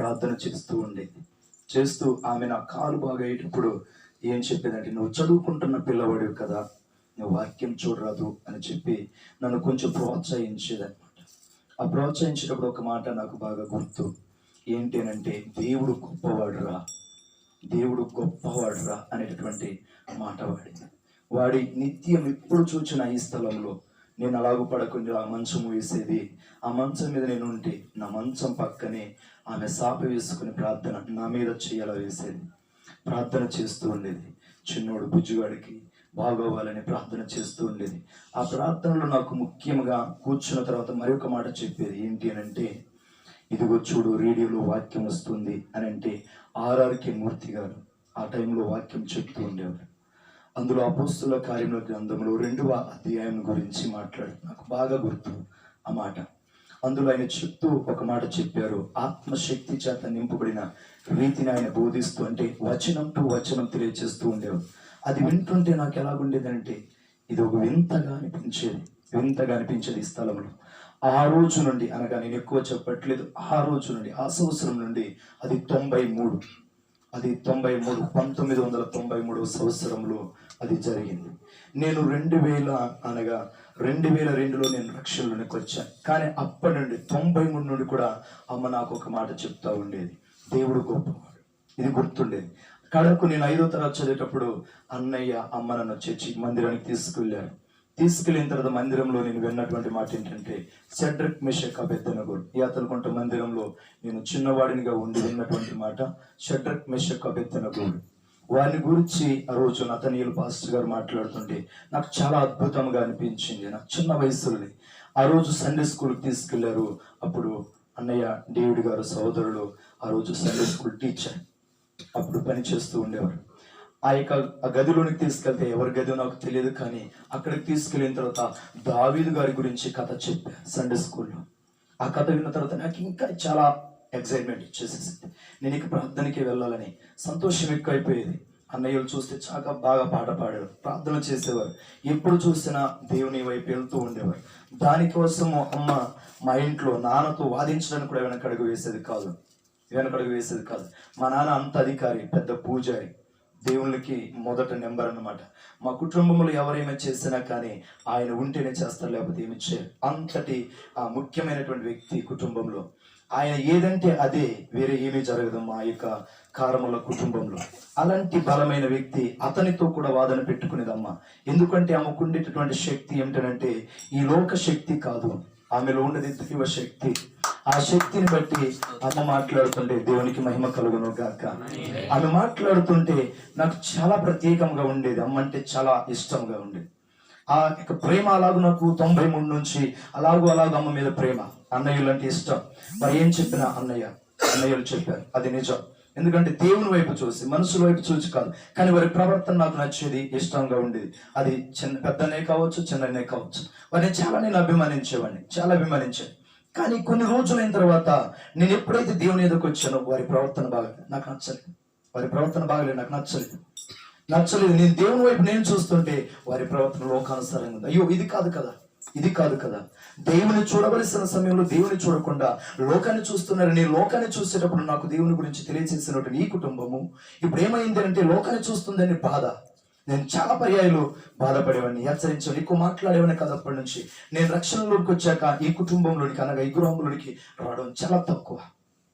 ప్రార్థన చేస్తూ ఉండేది. చేస్తూ ఆమె నా కాలు బాగా అయ్యేటప్పుడు ఏం చెప్పేదంటే, నువ్వు చదువుకుంటున్న పిల్లవాడివి కదా, నువ్వు వాక్యం చూడరాదు అని చెప్పి నన్ను కొంచెం ప్రోత్సహించేదన్నమాట. ఆ ప్రోత్సహించేటప్పుడు ఒక మాట నాకు బాగా గుర్తు. ఏంటి అంటే, దేవుడు గొప్పవాడురా, దేవుడు గొప్పవాడురా అనేటటువంటి మాట వాడింది. వాడి నిత్యం ఎప్పుడు చూచిన ఈ స్థలంలో నేను అలాగూ పడకుండా ఆ మంచం వేసేది. ఆ మంచం మీద నేను ఉంటే నా మంచం పక్కనే ఆమె సాప వేసుకుని ప్రార్థన నా మీద చేయాల వేసేది. ప్రార్థన చేస్తూ ఉండేది. చిన్నోడు బుజ్జిగాడికి బాగోవాలని ప్రార్థన చేస్తూ ఉండేది. ఆ ప్రార్థనలో నాకు ముఖ్యంగా కూర్చున్న తర్వాత మరొక మాట చెప్పేది. ఏంటి అని అంటే, ఇదిగో చూడు రేడియోలో వాక్యం వస్తుంది అని అంటే ఆర్ఆర్కే మూర్తి గారు ఆ టైంలో వాక్యం చెప్తూ ఉండేవారు. అందులో అపోస్తుల కార్యముల గ్రంథంలో 2వ అధ్యాయం గురించి మాట్లాడు నాకు బాగా గుర్తు ఆ మాట. అందులో ఆయన చెప్తూ ఒక మాట చెప్పారు. ఆత్మశక్తి చేత నింపబడిన రీతిని ఆయన బోధిస్తూ, అంటే వచనం టు వచనం తెలియజేస్తూ ఉండేవారు. అది వింటుంటే నాకు ఎలాగుండేదంటే, ఇది ఒక వింతగా అనిపించేది ఈ స్థలంలో. ఆ రోజు నుండి, అనగా నేను ఎక్కువ చెప్పట్లేదు, ఆ రోజు నుండి, ఆ సంవత్సరం నుండి, అది 1993 సంవత్సరంలో అది జరిగింది. నేను 2002లో నేను రక్షణలోనికి వచ్చాను. కానీ అప్పటి నుండి 93 నుండి కూడా అమ్మ నాకు ఒక మాట చెప్తా ఉండేది, దేవుడు గొప్పవాడు. ఇది గుర్తుండేది. కడకు నేను 5వ తరగతి చదివేటప్పుడు అన్నయ్య అమ్మ నన్ను చర్చి మందిరానికి తీసుకెళ్ళిన తర్వాత మందిరంలో నేను విన్నటువంటి మాట ఏంటంటే, షడ్రక్ మెషక్ అబేద్నెగో యాతలకుంట మందిరంలో నేను చిన్నవాడినిగా ఉండి విన్నటువంటి మాట, షడ్రక్ మెషక్ అబేద్నెగో. వారిని గురించి ఆ రోజు నతనీయులు పాస్టర్ గారు మాట్లాడుతుంటే నాకు చాలా అద్భుతంగా అనిపించింది. నాకు చిన్న వయసులోనే ఆ రోజు సండే స్కూల్కి తీసుకెళ్లారు. అప్పుడు అన్నయ్య డేవిడ్ గారు సహోదరులు ఆ రోజు సండే స్కూల్ టీచర్ అప్పుడు పని చేస్తూ ఉండేవారు. ఆ గదిలోనికి తీసుకెళ్తే, ఎవరి గది నాకు తెలియదు, కానీ అక్కడికి తీసుకెళ్ళిన తర్వాత దావీదు గారి గురించి కథ చెప్పా సండే స్కూల్లో. ఆ కథ విన్న తర్వాత నాకు ఇంకా చాలా ఎక్సైట్మెంట్ ఇచ్చేసేసింది. నేను ఇక ప్రార్థనకి వెళ్ళాలని సంతోషం ఎక్కువైపోయేది. అన్నయ్యలు చూస్తే చాలా బాగా పాట పాడేవారు, ప్రార్థన చేసేవారు, ఎప్పుడు చూసినా దేవుని వైపు వెళ్తూ ఉండేవారు. దానికోసము అమ్మ మా ఇంట్లో నాన్నతో వాదించడానికి కూడా వెనకడుగు వేసేది కాదు. మా నాన్న అంత అధికారి, పెద్ద పూజారి, దేవుళ్ళకి మొదట నెంబర్ అన్నమాట. మా కుటుంబంలో ఎవరేమీ చేసినా కానీ ఆయన ఉంటేనే చేస్తారు, లేకపోతే ఏమి చేయరు. అంతటి ముఖ్యమైనటువంటి వ్యక్తి కుటుంబంలో. ఆయన ఏదంటే అదే, వేరే ఏమీ జరగదు మా యొక్క కారముల కుటుంబంలో. అలాంటి బలమైన వ్యక్తి, అతనితో కూడా వాదన పెట్టుకునేదమ్మ. ఎందుకంటే ఆమెకు ఉండేటటువంటి శక్తి ఏమిటంటే, ఈ లోక శక్తి కాదు, ఆమెలో ఉండేది దైవ శక్తి. ఆ శక్తిని బట్టి అమ్మ మాట్లాడుతుంటే దేవునికి మహిమ కలుగును గాక. ఆమె మాట్లాడుతుంటే నాకు చాలా ప్రత్యేకంగా ఉండేది. అమ్మ అంటే చాలా ఇష్టంగా ఉండేది. ఆ యొక్క ప్రేమ అలాగూ నాకు 93 నుంచి అలాగూ అమ్మ మీద ప్రేమ. అన్నయ్యలు అంటే ఇష్టం. మరి ఏం చెప్పినా అన్నయ్యలు చెప్పారు, అది నిజం. ఎందుకంటే దేవుని వైపు చూసి, మనుషుల వైపు చూసి కాదు, కానీ వారి ప్రవర్తన నాకు నచ్చేది, ఇష్టంగా ఉండేది. అది పెద్దనే కావచ్చు, చిన్ననే కావచ్చు. వారిని నేను అభిమానించాను. కానీ కొన్ని రోజులైన తర్వాత నేను ఎప్పుడైతే దేవుని ఎదురుకు వచ్చానో వారి ప్రవర్తన బాగలేదు, నాకు నచ్చలేదు. నేను దేవుని వైపు నేను చూస్తుంటే వారి ప్రవర్తన లోకానుసారంగా ఉంది. అయ్యో ఇది కాదు కదా. దేవుని చూడవలసిన సమయంలో దేవుని చూడకుండా లోకాన్ని చూస్తున్నారు. నేను లోకాన్ని చూసేటప్పుడు నాకు దేవుని గురించి తెలియజేసినటువంటి ఈ కుటుంబము ఇప్పుడు ఏమైంది అంటే, లోకాన్ని చూస్తుందని బాధ. నేను చాలా పర్యాయాలు బాధపడేవాడిని, హెచ్చరించాను, ఎక్కువ మాట్లాడేవాడిని కదా. అప్పటి నుంచి నేను రక్షణలోకి వచ్చాక ఈ కుటుంబంలోనికి, అనగా ఈ గృహంలోనికి రావడం చాలా తక్కువ.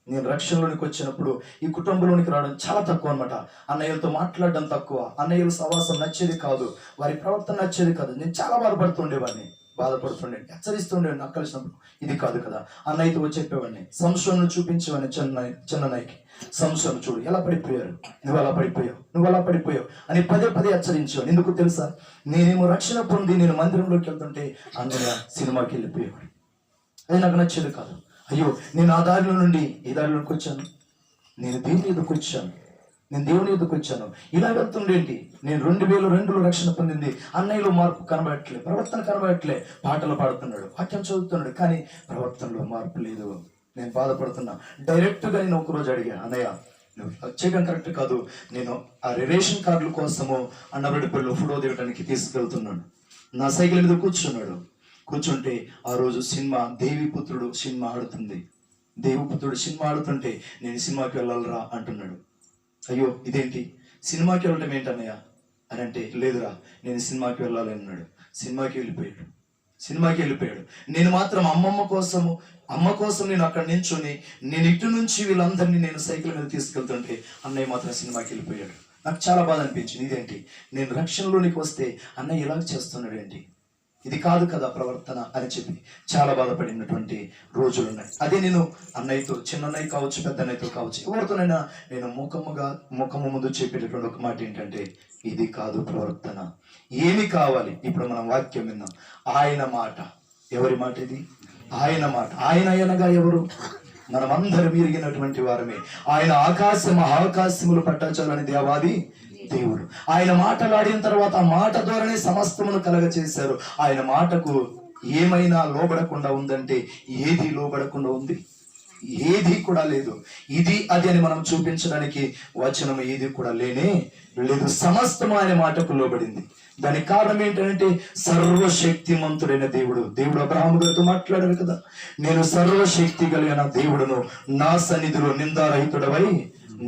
నేను రక్షణలోనికి వచ్చినప్పుడు ఈ కుటుంబంలోనికి రావడం చాలా తక్కువ అనమాట. అన్నయ్యలతో మాట్లాడడం తక్కువ, అన్నయ్యల సవాసం నచ్చేది కాదు, వారి ప్రవర్తన నచ్చేది కాదు. నేను చాలా బాధపడుతుండే, హెచ్చరిస్తుండే. నాకు కలిసినప్పుడు ఇది కాదు కదా. అన్నయ్యతో చెప్పేవాడిని, సంశోను చూపించేవాడిని చిన్ననాయకి. సంశోను చూడు ఎలా పడిపోయారు, నువ్వు అలా పడిపోయావు అని పదే హెచ్చరించేవాడు. ఎందుకు తెలుసా, నేనేమో రక్షణ పొంది నేను మందిరంలోకి వెళ్తుంటే అన్నయ్య సినిమాకి వెళ్ళిపోయేవాడు. అది నాకు నచ్చేది కాదు. అయ్యో నేను ఆ దారిలో నుండి ఈ దారిలోకి వచ్చాను, నేను దేవుని ఎదుకు వచ్చాను, ఇలా వెళ్తుండేంటి. నేను 2002లో రక్షణ పొందింది, అన్నయ్యలో మార్పు కనబడట్లే, ప్రవర్తన కనబడట్లే. పాటలు పాడుతున్నాడు, వాక్యం చదువుతున్నాడు, కానీ ప్రవర్తనలో మార్పు లేదు. నేను బాధపడుతున్నా. డైరెక్ట్గా నేను ఒకరోజు అడిగా, అన్నయ్య నువ్వు చేయడం కరెక్ట్ కాదు, నేను ఆ రేషన్ కార్డుల కోసము అన్నబడిపల్లిలో ఫోటో దిగడానికి తీసుకెళ్తున్నాను. నా సైకిల్ మీద కూర్చుంటే ఆ రోజు సినిమా దేవిపుత్రుడు సినిమా ఆడుతుంది. దేవపుత్రుడు సినిమా ఆడుతుంటే నేను సినిమాకి వెళ్ళాలరా అంటున్నాడు. అయ్యో ఇదేంటి, సినిమాకి వెళ్ళటం ఏంటన్నయ్య అని అంటే, లేదురా నేను సినిమాకి వెళ్ళాలి అన్నాడు. సినిమాకి వెళ్ళిపోయాడు. నేను మాత్రం అమ్మ కోసం నేను అక్కడ నించుని నేను ఇటు నుంచి వీళ్ళందరినీ నేను సైకిల్ మీద తీసుకెళ్తుంటే అన్నయ్య మాత్రం సినిమాకి వెళ్ళిపోయాడు. నాకు చాలా బాధ అనిపించింది. ఇదేంటి, నేను రక్షణలోనికి వస్తే అన్నయ్య ఇలా చేస్తున్నాడు ఏంటి, ఇది కాదు కదా ప్రవర్తన అని చెప్పి చాలా బాధపడినటువంటి రోజులు ఉన్నాయి. అదే నేను అన్నయ్యతో, చిన్న అన్నయ్య కావచ్చు, పెద్ద అన్నయ్యతో కావచ్చు, ఎవరితోనైనా నేను ముఖము ముందు చెప్పేటటువంటి ఒక మాట ఏంటంటే, ఇది కాదు ప్రవర్తన. ఏమి కావాలి? ఇప్పుడు మనం వాక్యం విన్నాం. ఆయన మాట. ఎవరి మాట ఇది? ఆయన మాట. ఆయన అనగా ఎవరు? మనమందరం ఎరిగినటువంటి వారమే. ఆయన మహాకాశములు పట్టాచాలని దేవాది దేవుడు. ఆయన మాటలాడిన తర్వాత ఆ మాట ద్వారానే సమస్తమును కలగ చేశారు. ఆయన మాటకు ఏమైనా లోబడకుండా ఉందంటే ఏది లోబడకుండా ఉంది? ఏది కూడా లేదు. ఇది అది అని మనం చూపించడానికి వచనం ఏది కూడా లేనే లేదు. సమస్తము ఆయన మాటకు లోబడింది. దానికి కారణం ఏంటంటే సర్వశక్తిమంతుడైన దేవుడు అబ్రహాము గారితో మాట్లాడారు కదా, నేను సర్వశక్తి కలిగిన దేవుడును, నా సన్నిధిలో నిందారహితుడవై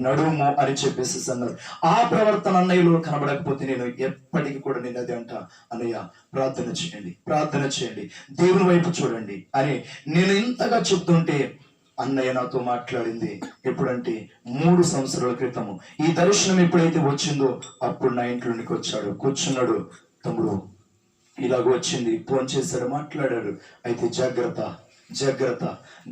నడుము అని చెప్పేసి అన్నారు. ఆ ప్రవర్తన అన్నయ్యలో కనబడకపోతే నేను ఎప్పటికీ కూడా నేను అది అంటా, అన్నయ్య ప్రార్థన చేయండి, దేవుని వైపు చూడండి అని నేను ఇంతగా చెప్తుంటే అన్నయ్య నాతో మాట్లాడింది ఎప్పుడంటే 3 సంవత్సరాల క్రితము. ఈ దర్శనం ఎప్పుడైతే వచ్చిందో అప్పుడు నా ఇంట్లోనికి వచ్చాడు, కూర్చున్నాడు. తమ్ముడు ఇలాగ వచ్చింది, ఫోన్ చేశాడు, మాట్లాడాడు. అయితే జాగ్రత్త,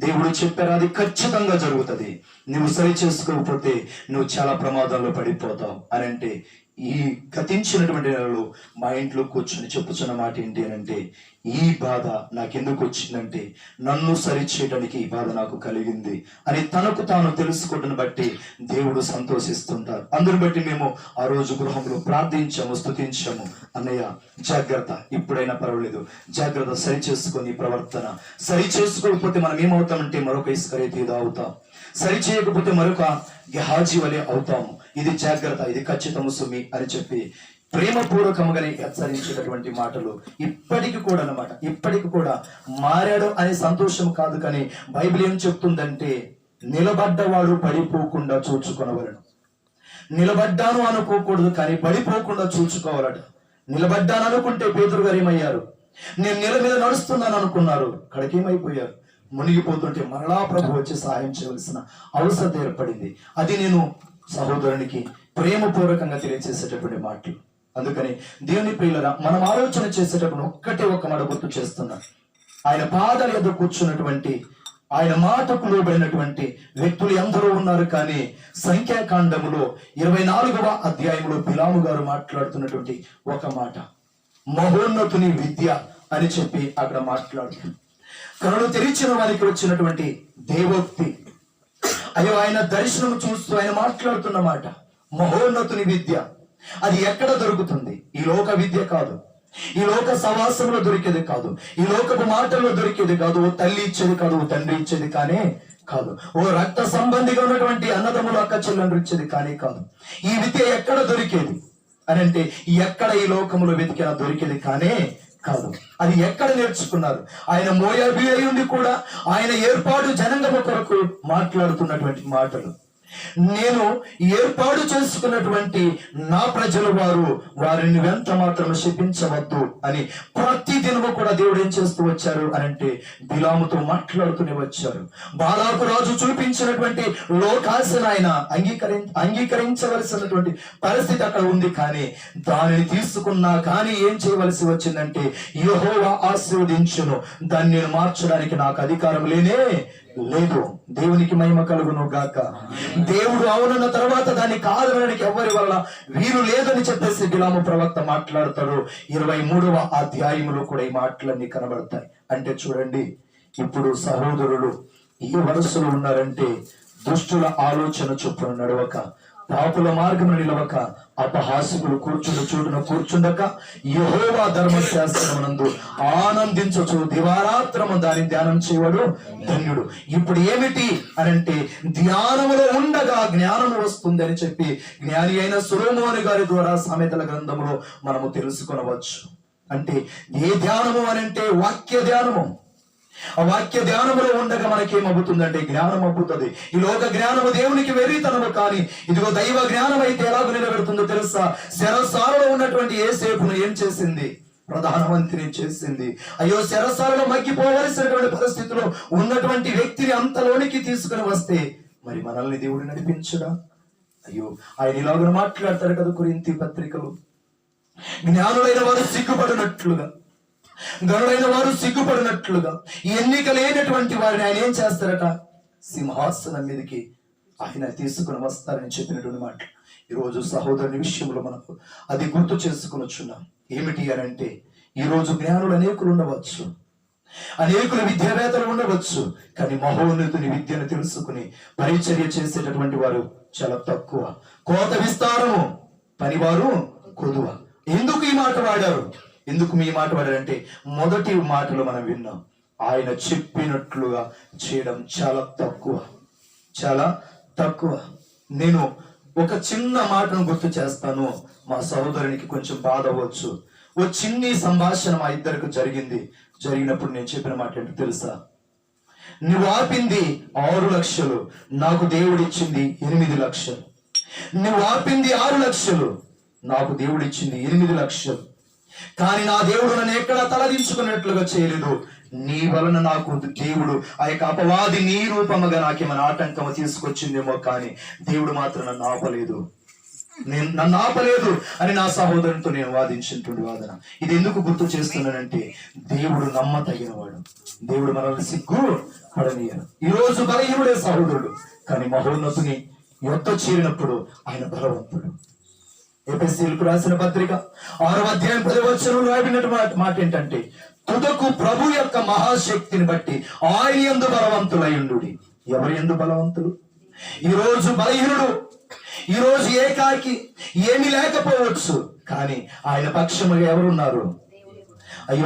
దేవుడు చెప్పారు, అది ఖచ్చితంగా జరుగుతుంది. నువ్వు సరి చేసుకోకపోతే నువ్వు చాలా ప్రమాదంలో పడిపోతావు అని అంటే, ఈ గతించినటువంటి నెలలో మా ఇంట్లో కూర్చొని చెప్పుచున్న మాట ఏంటి అని అంటే, ఈ బాధ నాకెందుకు వచ్చిందంటే నన్ను సరిచేయడానికి ఈ బాధ నాకు కలిగింది అని తనకు తాను తెలుసుకోవడం బట్టి దేవుడు సంతోషిస్తుంటారు. అందుని బట్టి మేము ఆ రోజు గృహంలో ప్రార్థించాము, స్తుతించాము. అన్నయ్య జాగ్రత్త, ఇప్పుడైనా పర్వాలేదు, జాగ్రత్త, సరి చేసుకొని ప్రవర్తన. సరి చేసుకోకపోతే మనం ఏమవుతామంటే మరొక ఇస్కరియోతు అవుతాం, సరి చేయకపోతే మరొక గెహాజీ వలె అవుతాము. ఇది జాగ్రత్త, ఇది ఖచ్చితము సుమి అని చెప్పి ప్రేమపూర్వకముగానే హెచ్చరించేటటువంటి మాటలు ఇప్పటికి కూడా అన్నమాట. ఇప్పటికి కూడా మారాడు అనే సంతోషం కాదు, కానీ బైబిల్ ఏం చెప్తుందంటే, నిలబడ్డవాడు పడిపోకుండా చూచుకొనవలను. నిలబడ్డాను అనుకోకూడదు, కానీ పడిపోకుండా చూచుకోవాలట. నిలబడ్డాను అనుకుంటే పేతురు గారు ఏమయ్యారు? నేను నీళ్ళ మీద నడుస్తున్నాను అనుకున్నారు, కడకేమైపోయారు, మునిగిపోతుంటే మరలా ప్రభు వచ్చి సహాయం చేయవలసిన అవసరం ఏర్పడింది. అది నేను సహోదరునికి ప్రేమపూర్వకంగా తెలియజేసేటటువంటి మాటలు. అందుకని దేవుని ప్రియులరా, మనం ఆలోచన చేసేటప్పుడు ఒక్క మాట గుర్తు చేస్తున్నాను. ఆయన పాదాల యొద్ద కూర్చున్నటువంటి, ఆయన మాటకు లోబడినటువంటి వ్యక్తులు ఎందరో ఉన్నారు. కానీ సంఖ్యాకాండములో 24వ అధ్యాయంలో బిలాము గారు మాట్లాడుతున్నటువంటి ఒక మాట, మహోన్నతుని విద్య అని చెప్పి అక్కడ మాట్లాడుతున్నారు. కనులు తెరిచిన వారికి వచ్చినటువంటి దేవోక్తి. అయ్యో, ఆయన దర్శనం చూస్తూ ఆయన మాట్లాడుతున్న మాట మహోన్నతుని విద్య. అది ఎక్కడ దొరుకుతుంది? ఈ లోక విద్య కాదు, ఈ లోక సవాసంలో దొరికేది కాదు, ఈ లోకపు మాటల్లో దొరికేది కాదు, ఓ తల్లి ఇచ్చేది కాదు, ఓ తండ్రి ఇచ్చేది కానే కాదు, ఓ రక్త సంబంధిగా ఉన్నటువంటి అన్నదమ్ములు అక్క చెల్లెలు ఇచ్చేది కానే కాదు. ఈ విద్య ఎక్కడ దొరికేది అని అంటే, ఎక్కడ ఈ లోకములో వెతికినా దొరికేది కానే కాదు. అది ఎక్కడ నేర్చుకున్నారు? ఆయన మోయాబీ అయి ఉండి కూడా ఆయన ఏర్పాటు జనాంగము కొరకు మాట్లాడుతున్నటువంటి మాటలు. నేను ఏర్పాటు చేసుకున్నటువంటి నా ప్రజలు వారిని వెంట మాత్రం శపించవద్దు అని ప్రతి దినము కూడా దేవుడు ఏం చేస్తూ వచ్చారు అని అంటే, బిలాముతో మాట్లాడుతూనే వచ్చారు. బాలాకు రాజు చూపించినటువంటి లోకాశను ఆయన అంగీకరించవలసినటువంటి పరిస్థితి అక్కడ ఉంది. కానీ దానిని తీసుకున్నా కానీ ఏం చేయవలసి వచ్చిందంటే, యెహోవా ఆశీర్వదించును, దాన్ని నేను మార్చడానికి నాకు అధికారం లేనే లేదు. దేవునికి మహిమ కలుగును గాక. దేవుడు అవునన్న తర్వాత దాన్ని కాదనడానికి ఎవరి వల్ల వీరు లేదని చెప్పేసి బిలాము ప్రవక్త మాట్లాడతాడు. 23వ అధ్యాయములో కూడా ఈ మాటలన్నీ కనబడతాయి. అంటే చూడండి, ఇప్పుడు సహోదరులు ఈ వరుసలో ఉన్నారంటే దుష్టుల ఆలోచన చొప్పున నడవక, పాపుల మార్గమును నిలవక, అపహాసకులు కూర్చుండు చోటున కూర్చుండక, యెహోవా ధర్మశాస్త్రమునందు ఆనందించచ్చు, దివారాత్రము దాని ధ్యానం చేయవాడు ధన్యుడు. ఇప్పుడు ఏమిటి అనంటే, ధ్యానములో ఉండగా జ్ఞానము వస్తుంది అని చెప్పి జ్ఞాని అయిన సొలొమోను గారి ద్వారా సామెతల గ్రంథములో మనము తెలుసుకొనవచ్చు. అంటే ఏ ధ్యానము అనంటే వాక్య ధ్యానము. ఆ వాక్య ధ్యానములో ఉండగా మనకేమవుతుందంటే జ్ఞానం అబ్బుతుంది. ఈ లోక జ్ఞానము దేవునికి వెర్రితనము, కానీ ఇదిగో దైవ జ్ఞానం అయితే ఎలాగో నిలబెడుతుందో తెలుసా? శరసాలలో ఉన్నటువంటి యోసేపును ఏం చేసింది? ప్రధానమంత్రిని చేసింది. అయ్యో, శరసాలలో మగ్గిపోవలసినటువంటి పరిస్థితిలో ఉన్నటువంటి వ్యక్తిని అంతలోనికి తీసుకుని వస్తే మరి మనల్ని దేవుడు నడిపించడా? అయ్యో, ఆయన ఇలాగ మాట్లాడతారు కదా కొరింథీ పత్రికలో, జ్ఞానులైన వారు సిగ్గుపడినట్లుగా, గనులైన వారు సిగ్గుపడినట్లుగా ఎన్నిక లేనటువంటి వారిని ఆయన ఏం చేస్తారట? సింహాసనం మీదకి ఆయన తీసుకుని వస్తారని చెప్పినటువంటి మాట. ఈరోజు సహోదరుని విషయంలో మనకు అది గుర్తు చేసుకుని వచ్చున్నాం. ఏమిటి అని అంటే, ఈరోజు జ్ఞానులు అనేకులు ఉండవచ్చు, అనేకులు విద్యావేత్తలు ఉండవచ్చు, కానీ మహోన్నతుని విద్యను తెలుసుకుని పరిచర్య చేసేటటువంటి వారు చాలా తక్కువ. కోత విస్తారము, పనివారు కొదువ. ఎందుకు ఈ మాట వాడారు? ఎందుకు మీ మాట వాడారంటే, మొదటి మాటలు మనం విన్నాం, ఆయన చెప్పినట్లుగా చేయడం చాలా తక్కువ, చాలా తక్కువ. నేను ఒక చిన్న మాటను గుర్తు చేస్తాను. మా సహోదరునికి కొంచెం బాధ అవ్వచ్చు. ఓ చిన్ని సంభాషణ మా ఇద్దరికి జరిగినప్పుడు నేను చెప్పిన మాట ఏంటో తెలుసా? నువ్వు ఆపింది 6 లక్షలు, నాకు దేవుడిచ్చింది 8 లక్షలు. నువ్వు ఆపింది 6 లక్షలు, నాకు దేవుడిచ్చింది 8 లక్షలు. కానీ నా దేవుడు నన్ను ఎక్కడా తలదించుకున్నట్లుగా చేయలేదు. నీ వలన నాకు దేవుడు ఆ యొక్క అపవాది నీ రూపముగా నాకేమైనా ఆటంకము తీసుకొచ్చిందేమో, కానీ దేవుడు మాత్రం నన్ను ఆపలేదు అని నా సహోదరునితో నేను వాదించినటువంటి వాదన. ఇది ఎందుకు గుర్తు చేస్తున్నానంటే, దేవుడు నమ్మతగినవాడు. దేవుడు మనల్ని సిగ్గు పడనీయరు. ఈ రోజు బలహీనుడే సహోదరుడు, కానీ మహోన్నతుని యొద్ద చేరినప్పుడు ఆయన బలవంతుడు. ఎఫెసీయులకు రాసిన పత్రిక 6వ అధ్యాయం 10వ వచనంలో రాయబడినటువంటి మాట ఏంటంటే, తుదకు ప్రభు యొక్క మహాశక్తిని బట్టి ఆయన యందు బలవంతులైయుండుడి. ఎవరి యందు బలవంతులు? ఈ రోజు బలహీనుడు, ఈ రోజు ఏకాకి, ఏమీ లేకపోవచ్చు, కానీ ఆయన పక్షముగా ఎవరున్నారు? అయ్యో,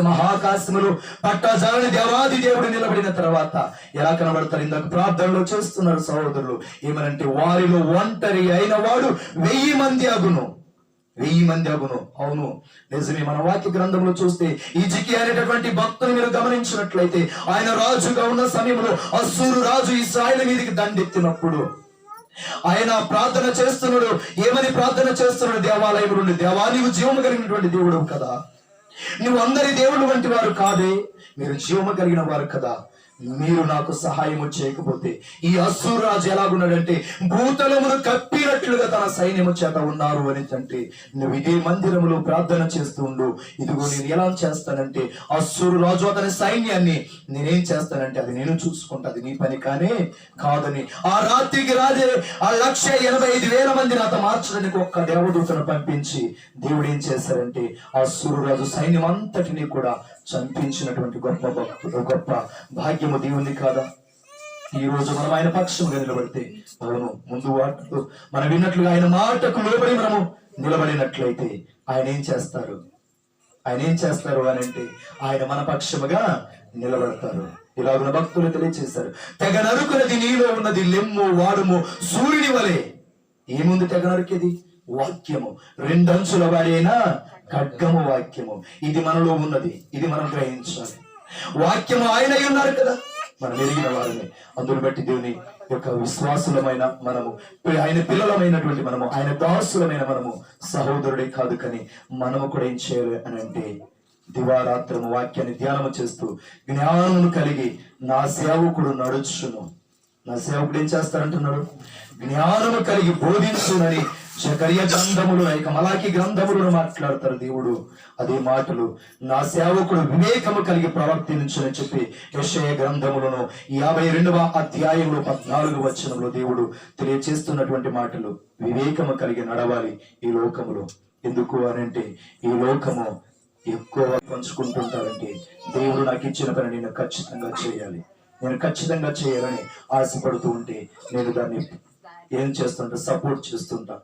మహాకాశములు పట్టజాలని దేవాది దేవుడు నిలబడిన తర్వాత ఎలా కనబడతారు? ఇందాక ప్రార్థనలో చేస్తున్నారు సహోదరులు, ఏమనంటే, వారిలో ఒంటరి అయిన వాడు 1000 మంది అగును. 1000 మంది అగును. అవును, నిజమే. మన వాక్య గ్రంథంలో చూస్తే హిజ్కియా అనేటటువంటి భక్తుని మీరు గమనించినట్లయితే, ఆయన రాజుగా ఉన్న సమయంలో అస్సూరు రాజు ఇశ్రాయేలు మీదకి దండెత్తినప్పుడు ఆయన ప్రార్థన చేస్తున్నాడు. ఏమని ప్రార్థన చేస్తున్నాడు? దేవాలయం నుండి, దేవా, నీవు జీవము కలిగినటువంటి దేవుడు కదా, నువ్వు అందరి దేవుడు వంటి వారు కాదే, మీరు జీవము కలిగిన వారు కదా, మీరు నాకు సహాయము చేయకపోతే ఈ అస్సూరు రాజు ఎలాగున్నాడంటే, భూతలమును కప్పినట్లుగా తన సైన్యము చేత ఉన్నారు అని అంటే, నువ్వు ఇదే మందిరములో ప్రార్థన చేస్తూ ఉండు. ఇదిగో నేను ఎలా చేస్తానంటే, అస్సూరు రాజు అతని సైన్యాన్ని నేనేం చేస్తానంటే అది నేను చూసుకుంటా, అది నీ పని కానే కాదని ఆ రాత్రికి రాజే ఆ 185,000 మందిని అతను మార్చడానికి ఒక్క దేవదూతను పంపించి దేవుడు ఏం చేశారంటే, అస్సూరు రాజు సైన్యం అంతటినీ కూడా చంపించినటువంటి గొప్ప భక్తుడు, గొప్ప భాగ్యము దేవుని కాదా? ఈ రోజు మనం ఆయన పక్షంగా నిలబడితే, అవును, ముందు వాటితో మనం విన్నట్లుగా ఆయన మాటకు లోబడి మనము నిలబడినట్లయితే ఆయన ఏం చేస్తారు? ఆయన ఏం చేస్తారు అని అంటే, ఆయన మన పక్షముగా నిలబడతారు. ఇలాగున్న భక్తులు తెలియచేశారు, తెగ నరుకున్నది నీలో ఉన్నది లెమ్ము వాడుము సూర్యుని వలె. ఏముంది తెగ నరికేది? వాక్యము. 2 అంచుల వాడైనా ఖడ్గము వాక్యము. ఇది మనలో ఉన్నది, ఇది మనం గ్రహించాలి. వాక్యము ఆయన అయి ఉన్నారు కదా, మనం ఎరిగిన వారిని. అందును బట్టి దేవుని యొక్క విశ్వాసులమైన మనము, ఆయన పిల్లలమైనటువంటి మనము, ఆయన దాసులమైన మనము సహోదరుడే కాదు, కానీ మనము కూడా ఏం చేయాలి అని అంటే, దివారాత్రము వాక్యాన్ని ధ్యానము చేస్తూ జ్ఞానమును కలిగి నా సేవకుడు నడుచును. నా సేవకుడు ఏం చేస్తారంటున్నాడు? జ్ఞానము కలిగి బోధించునని జకర్యా గ్రంథములు, మలాకి గ్రంథములను మాట్లాడతారు దేవుడు. అదే మాటలు నా సేవకుడు వివేకము కలిగి ప్రవర్తించునని చెప్పి యెషయా గ్రంథములను 52వ అధ్యాయంలో 14వ వచనంలో దేవుడు తెలియచేస్తున్నటువంటి మాటలు. వివేకము కలిగి నడవాలి ఈ లోకములో. ఎందుకు అనంటే, ఈ లోకము ఎక్కువ పంచుకుంటుంటారంటే, దేవుడు నాకు ఇచ్చిన పని నేను ఖచ్చితంగా చేయాలి, నేను ఖచ్చితంగా చేయాలని ఆశపడుతూ ఉంటే నేను దాన్ని ఏం చేస్తుంటా? సపోర్ట్ చేస్తుంటా.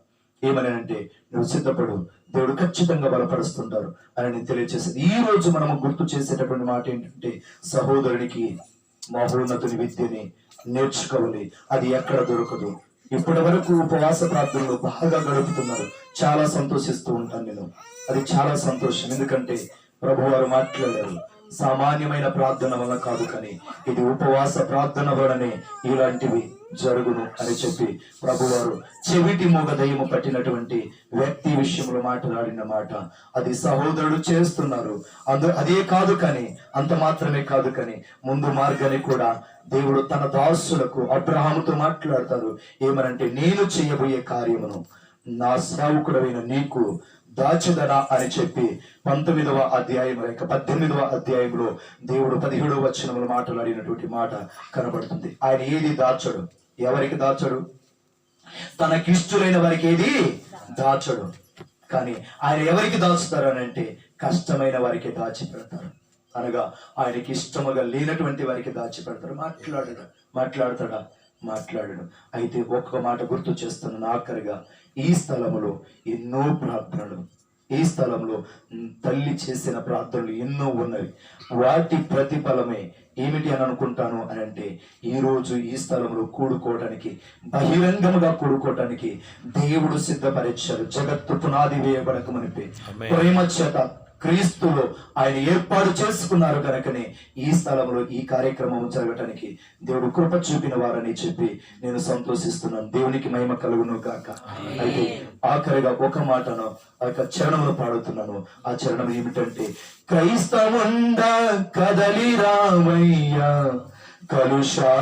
ఏమని అంటే, నువ్వు సిద్ధపడు, దేవుడు ఖచ్చితంగా బలపరుస్తుంటారు అని నేను తెలియజేసేది. ఈ రోజు మనము గుర్తు చేసేటటువంటి మాట ఏంటంటే, సహోదరునికి మహోన్నతుని విద్యని నేర్చుకోవాలి. అది ఎక్కడ దొరకదు. ఇప్పటి వరకు ఉపవాస ప్రార్థనలు బాగా గడుపుతున్నారు, చాలా సంతోషిస్తూ ఉంటాను నేను. అది చాలా సంతోషం. ఎందుకంటే ప్రభువారు మాట్లాడారు, సామాన్యమైన ప్రార్థన వల్ల కాదు, కానీ ఇది ఉపవాస ప్రార్థన వలనే ఇలాంటివి జరుగును అని చెప్పి ప్రభువారు చెవిటి మూగ దయ్యము పట్టినటువంటి వ్యక్తి విషయంలో మాట్లాడిన మాట అది సహోదరుడు చేస్తున్నారు. అదే కాదు కానీ, అంత మాత్రమే కాదు కానీ, ముందు మార్గాన్ని కూడా దేవుడు తన దాసులకు అబ్రహాముతో మాట్లాడతారు. ఏమనంటే, నేను చేయబోయే కార్యమును నా సేవకుడైన నీకు దాచుదనా అని చెప్పి 19వ అధ్యాయం లేక 18వ అధ్యాయంలో దేవుడు 17వ వచనంలో మాట్లాడినటువంటి మాట కనబడుతుంది. ఆయన ఏది దాచడు, ఎవరికి దాచడు? తనకిష్టులైన వారికి ఏది దాచడు. కానీ ఆయన ఎవరికి దాచుతారు అని అంటే, కష్టమైన వారికి దాచి పెడతారు. అనగా ఆయనకి ఇష్టముగా లేనటువంటి వారికి దాచి పెడతారు. మాట్లాడతాడా? మాట్లాడడు. అయితే ఒక్క మాట గుర్తు చేస్తున్నాను ఆఖరిగా, ఈ స్థలములో ఎన్నో ప్రార్థనలు, ఈ స్థలంలో తల్లి చేసిన ప్రార్థనలు ఎన్నో ఉన్నవి. వాటి ప్రతిఫలమే ఏమిటి అని అనుకుంటాను అని అంటే, ఈ రోజు ఈ స్థలంలో కూడుకోవటానికి, బహిరంగముగా కూడుకోవటానికి దేవుడు సిద్ధపరిచారు. జగత్తు పునాది వేయబడక మునిపే ప్రేమ చేత క్రీస్తులో ఆయన ఏర్పాటు చేసుకున్నారు కనుకనే ఈ స్థలంలో ఈ కార్యక్రమం జరగటానికి దేవుడు కృప చూపిన వారని చెప్పి నేను సంతోషిస్తున్నాను. దేవునికి మహిమ కలుగును గాక. అయితే ఆఖరిగా ఒక మాటను, ఆ యొక్క చరణమును పాడుతున్నాను. ఆ చరణం ఏమిటంటే, క్రైస్తవుండ కదలి రామయ్య కలుషా